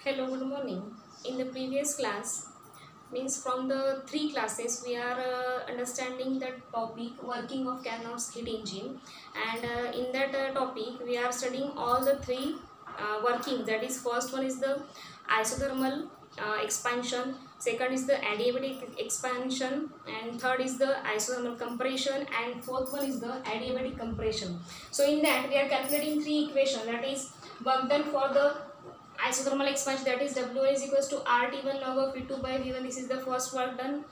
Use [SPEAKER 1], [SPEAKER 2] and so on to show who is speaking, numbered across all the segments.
[SPEAKER 1] Hello, good morning. In the previous class, means from the three classes, we are understanding the topic working of Carnot's heat engine, and in that topic, we are studying all the three workings. That is, first one is the isothermal expansion, second is the adiabatic expansion, and third is the isothermal compression, and fourth one is the adiabatic compression. So in that, we are calculating three equations. That is work done for the isothermal expansion, that is W is equals to RT1 log of V2 by V1. This is the first work done.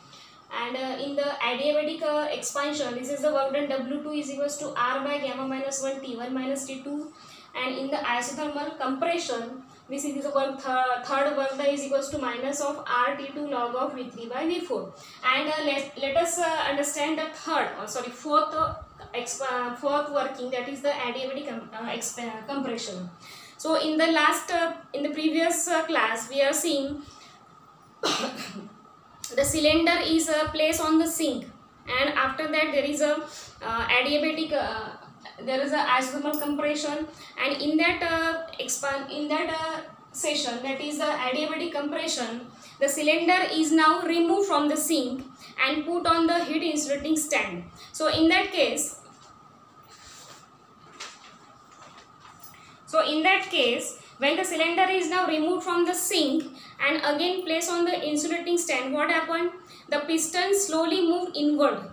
[SPEAKER 1] And in the adiabatic expansion, this is the work done. W2 is equals to R by gamma minus 1 T1 minus T2. And in the isothermal compression, this is the work third work done is equals to minus of RT2 log of V3 by V4. And let us understand the fourth working, that is the adiabatic compression. So in the previous class, we are seeing the cylinder is placed on the sink, and after that there is a adiabatic, there is a isothermal compression, and in that session, that is the adiabatic compression, the cylinder is now removed from the sink and put on the heat insulating stand. So in that case, when the cylinder is now removed from the sink and again placed on the insulating stand, what happened? The piston slowly moved inward.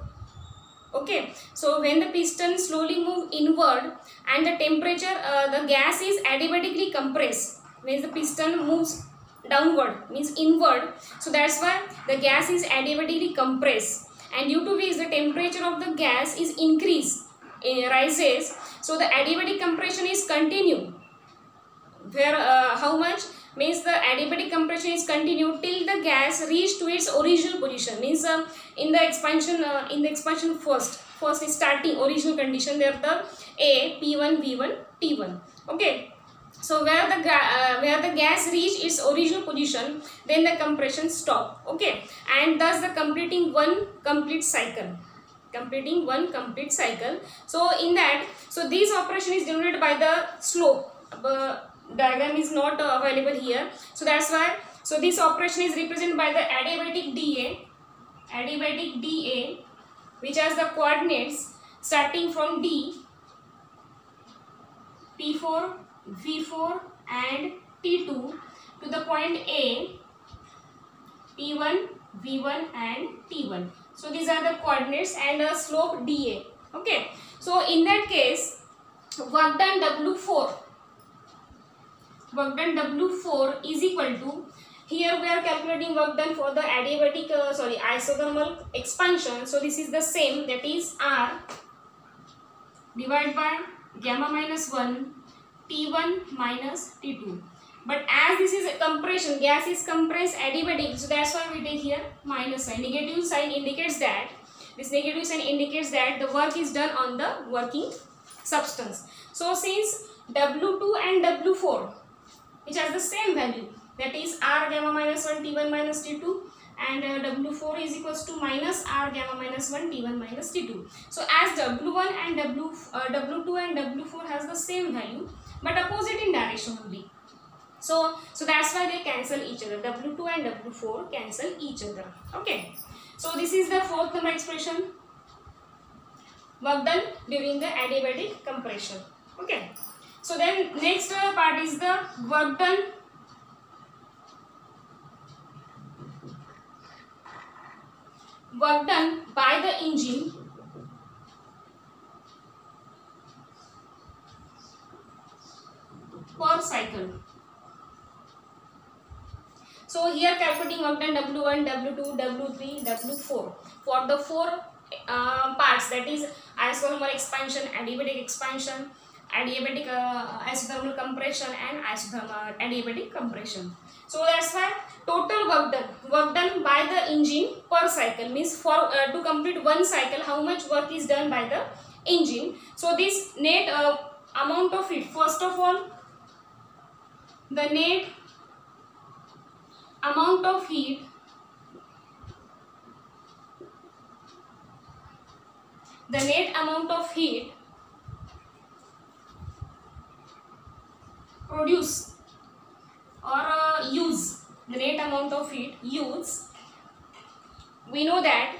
[SPEAKER 1] Okay, so when the piston slowly moved inward and the temperature, the gas is adiabatically compressed. Means the piston moves downward, means inward. So that's why the gas is adiabatically compressed. And due to which the temperature of the gas is rises. So the adiabatic compression is continued. Where how much? Means the adiabatic compression is continued till the gas reach to its original position. Means in the expansion first is starting original condition, there the A, P1, V1, T1. Okay. So where the gas reach its original position, then the compression stop. Okay, and thus the completing one complete cycle. So in that, so this operation is denoted by the slope. Diagram is not available here, so that's why. So this operation is represented by the adiabatic dA, which has the coordinates starting from D, P4, V4 and T2 to the point A, P1, V1 and T1. So these are the coordinates and a slope dA. Okay. So in that case, work done W4 is equal to, here we are calculating work done for the adiabatic isothermal expansion. So this is the same, that is R divided by gamma minus 1 T1 minus T2. But as this is a compression, gas is compressed adiabatic, so that's why we take here minus sign. Negative sign indicates that the work is done on the working substance. So since W2 and W4, which has the same value, that is R gamma minus 1 T1 minus T2, and W4 is equals to minus R gamma minus 1 T1 minus T2. So as W1 and W2 and W4 has the same value but opposite in direction only. So that's why they cancel each other. W2 and W4 cancel each other. Okay. So this is the fourth number expression. Work done during the adiabatic compression. Okay. So then next part is the work done by the engine per cycle. So here calculating work done W1, W2, W3, W4 for the four parts, that is isothermal expansion, adiabatic expansion, adiabatic isothermal compression and isothermal adiabatic compression. So that's why total work done by the engine per cycle, means for to complete one cycle how much work is done by the engine. So this net amount of heat, first of all the net amount of heat produced or amount of heat used, we know that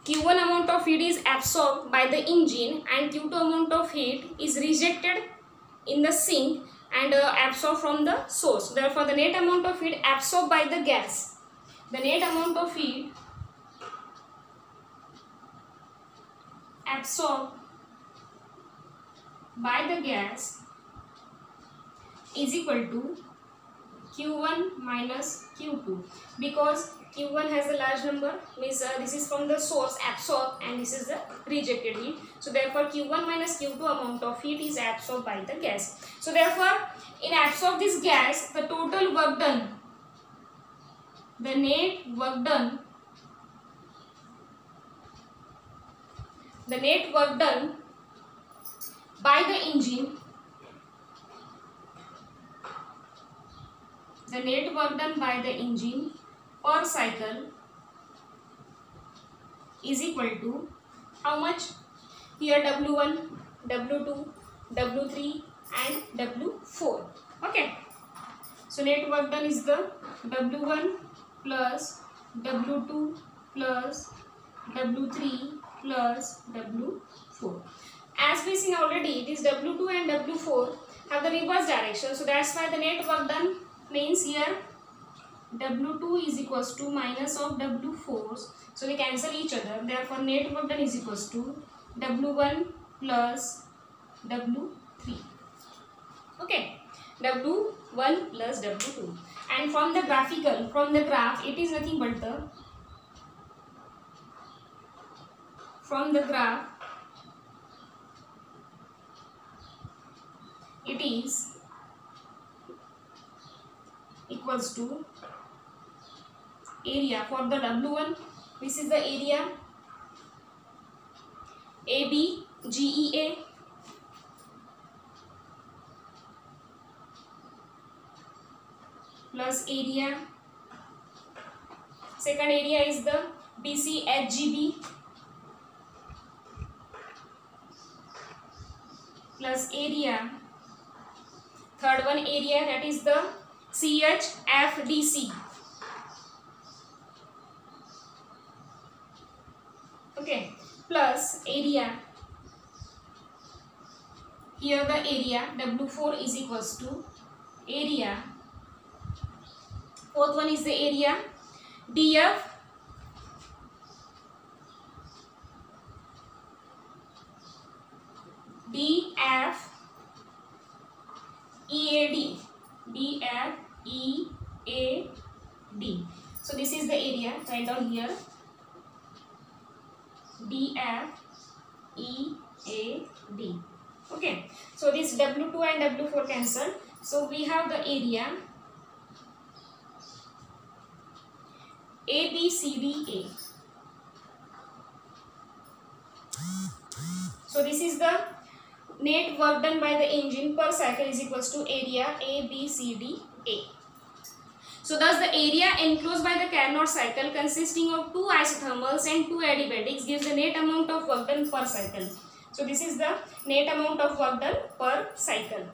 [SPEAKER 1] Q1 amount of heat is absorbed by the engine and Q2 amount of heat is rejected in the sink and absorbed from the source. Therefore, the net amount of heat absorbed by the gas, the net amount of heat absorbed by the gas is equal to Q1 minus Q2, because Q1 has a large number, means this is from the source absorbed and this is the rejected heat. So therefore Q1 minus Q2 amount of heat is absorbed by the gas. So therefore in absorb this gas, the total work done, the net work done, by the engine, the net work done by the engine per cycle is equal to how much? Here W1, W2, W3 and W4. Okay. So net work done is the W1 plus W2 plus W3 plus W4. As we seen already, this W2 and W4 have the reverse direction. So that's why the net work done means here W2 is equals to minus of W4. So they cancel each other. Therefore net work done is equals to W1 plus W3. Okay. W1 plus W2. And from the graph, it is nothing but the, from the graph, it is equals to area for the W1. This is the area ABGEA plus area, second area is the BCHGB plus area, third one area, that is the CHFDC. Okay, plus area, here the area W4 is equals to area, fourth one is the area DF EAD, so this is the area, write down here DFEAD. Okay, so this W2 and W4 cancel, so we have the area ABCDA. So this is the net work done by the engine per cycle is equals to area ABCDA. So thus the area enclosed by the Carnot cycle consisting of 2 isothermals and 2 adiabatics gives the net amount of work done per cycle. So this is the net amount of work done per cycle.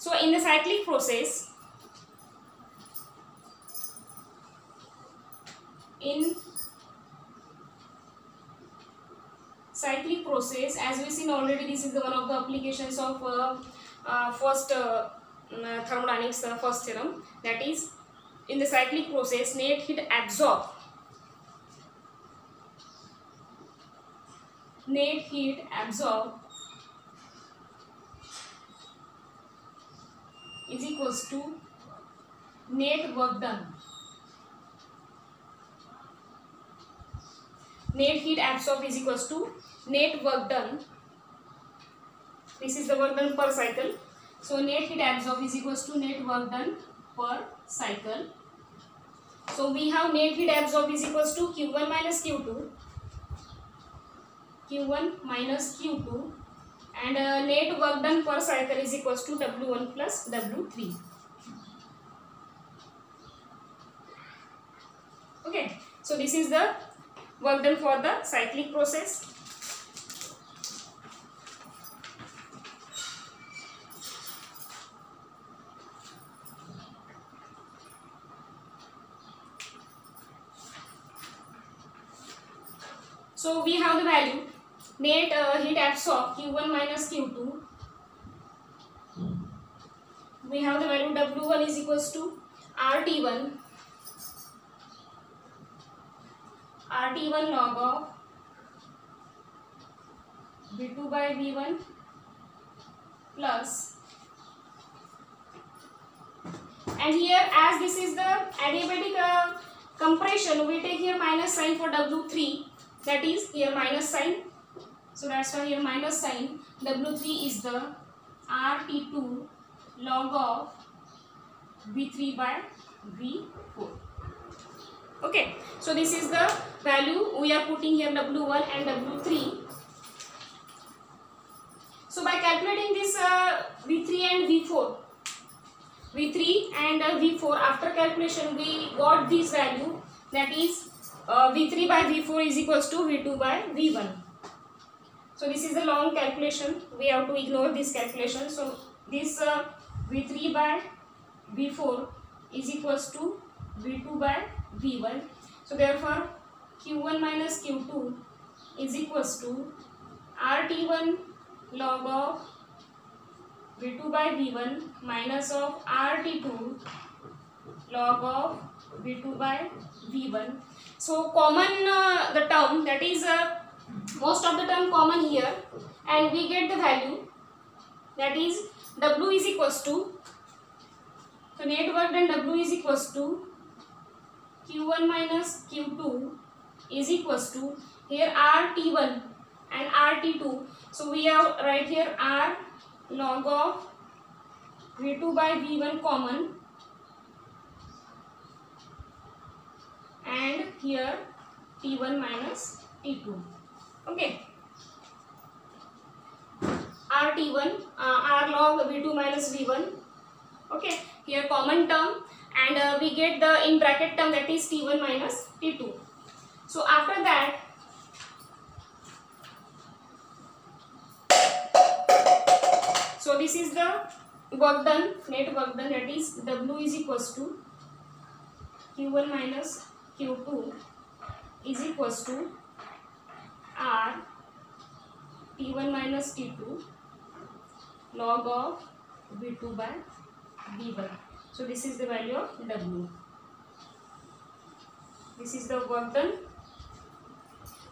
[SPEAKER 1] So in the cyclic process, as we seen already, this is the one of the applications of first thermodynamics first theorem, that is in the cyclic process net heat absorbed is equals to net work done. Net heat absorbed is equals to net work done. This is the work done per cycle. So net heat absorbed is equals to net work done per cycle. So we have net heat absorbed is equals to Q1 minus Q2. And net work done per cycle is equals to W1 plus W3. Okay, so this is the work done for the cyclic process. So we have the value net heat absorbed Q1 minus Q2. We have the value W1 is equals to RT1 log of V2 by V1 plus, and here as this is the adiabatic compression, we take here minus sign for W3, that is here minus sign, so that's why here minus sign. W3 is the RT2 log of V3 by V4. Okay, so this is the value we are putting here, W1 and W3. So by calculating this V3 and V4, after calculation we got this value, that is V3 by V4 is equals to V2 by V1. So this is a long calculation, we have to ignore this calculation. So this V3 by V4 is equals to V2 by V1. So therefore Q1 minus Q2 is equals to RT1 log of V2 by V1 minus of RT2 log of V2 by V1. So common the term, that is most of the term common here, and we get the value, that is W is equals to, so net work done W is equals to Q1 minus Q2 is equals to here RT1 and RT2. So we have right here R log of V2 by V1 common, and here T1 minus T2. Okay, RT1 R log V2 minus V1. Okay, here common term, and we get the in bracket term, that is T1 minus T2. So after that, so this is the work done, net work done, that is W is equals to Q1 minus Q2 is equals to R T1 minus T2 log of V2 by V1. So this is the value of W. This is the work done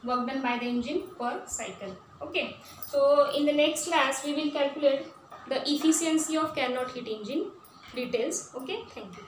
[SPEAKER 1] by the engine per cycle. Okay, so in the next class we will calculate the efficiency of Carnot heat engine details. Okay, thank you.